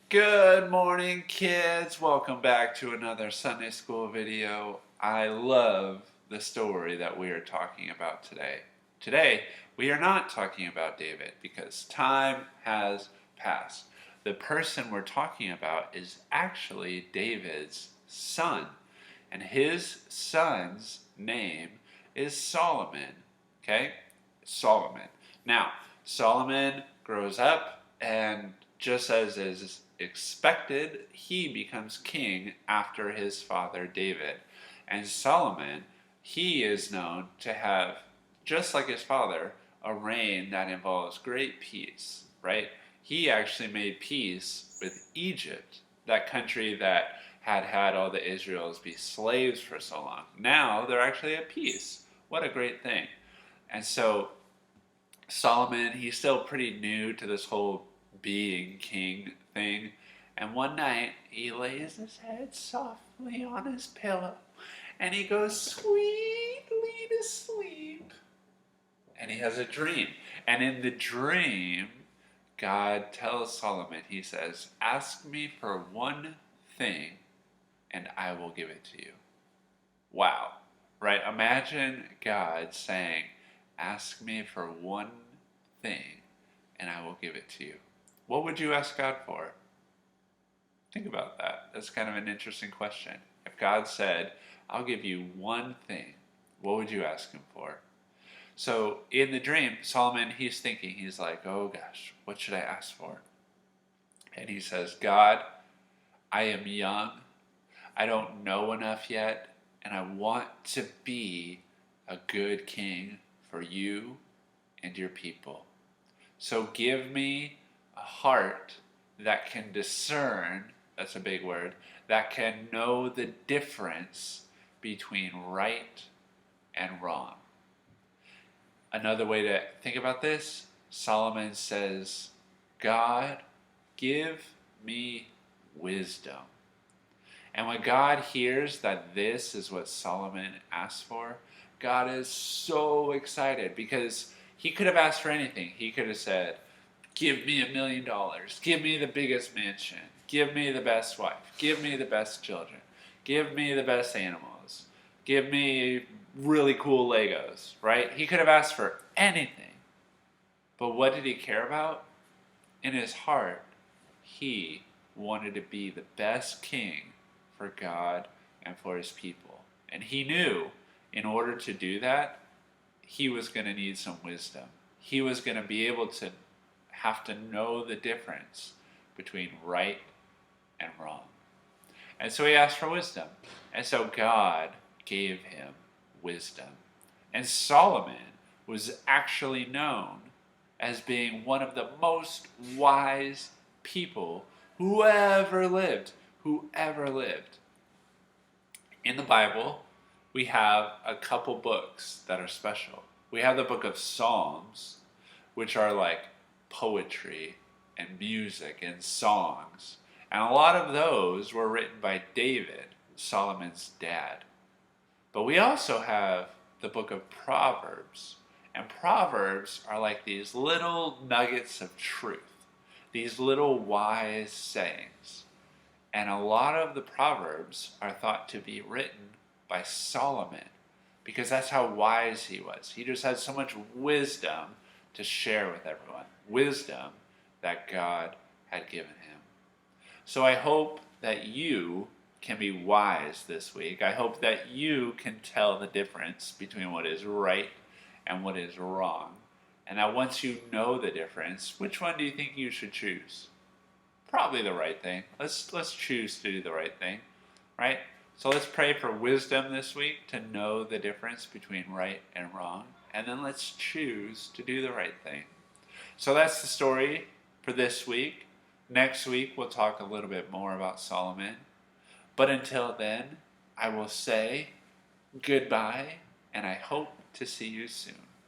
Good morning, kids. Welcome back to another Sunday school video. I love the story that we are talking about today. Today, we are not talking about David because time has passed. The person we're talking about is actually David's son, and his son's name is Solomon. Okay? Solomon. Now, Solomon grows up, and just as is expected, he becomes king after his father David. And Solomon, he is known to have, just like his father, a reign that involves great peace, right? He actually made peace with Egypt, that country that had had all the Israels be slaves for so long. Now they're actually at peace. What a great thing. And so Solomon, he's still pretty new to this whole being king thing. And one night, he lays his head softly on his pillow and he goes sweetly to sleep. And he has a dream. And in the dream, God tells Solomon, he says, "Ask me for one thing and I will give it to you." Wow, right? Imagine God saying, "Ask me for one thing and I will give it to you." What would you ask God for? Think about that. That's kind of an interesting question. If God said, "I'll give you one thing," what would you ask him for? So in the dream, Solomon, he's thinking, he's like, "Oh gosh, what should I ask for?" And he says, "God, I am young. I don't know enough yet, and I want to be a good king for you and your people. So give me a heart that can discern," that's a big word, "that can know the difference between right and wrong." Another way to think about this, Solomon says, "God, give me wisdom." And when God hears that this is what Solomon asked for, God is so excited because he could have asked for anything. He could have said, "Give me $1,000,000. Give me the biggest mansion. Give me the best wife. Give me the best children. Give me the best animals. Give me really cool Legos," right? He could have asked for anything. But what did he care about? In his heart, he wanted to be the best king for God and for his people. And he knew in order to do that, he was going to need some wisdom. He was going to be able to have to know the difference between right and wrong. And so he asked for wisdom. And so God gave him wisdom. And Solomon was actually known as being one of the most wise people who ever lived. In the Bible, we have a couple books that are special. We have the book of Psalms, which are like poetry and music and songs. And a lot of those were written by David, Solomon's dad. But we also have the book of Proverbs. And Proverbs are like these little nuggets of truth, these little wise sayings. And a lot of the Proverbs are thought to be written by Solomon because that's how wise he was. He just had so much wisdom to share with everyone, wisdom that God had given him. So I hope that you can be wise this week. I hope that you can tell the difference between what is right and what is wrong. And that once you know the difference, which one do you think you should choose? Probably the right thing. Let's choose to do the right thing, right? So let's pray for wisdom this week to know the difference between right and wrong. And then let's choose to do the right thing. So that's the story for this week. Next week, we'll talk a little bit more about Solomon. But until then, I will say goodbye, and I hope to see you soon.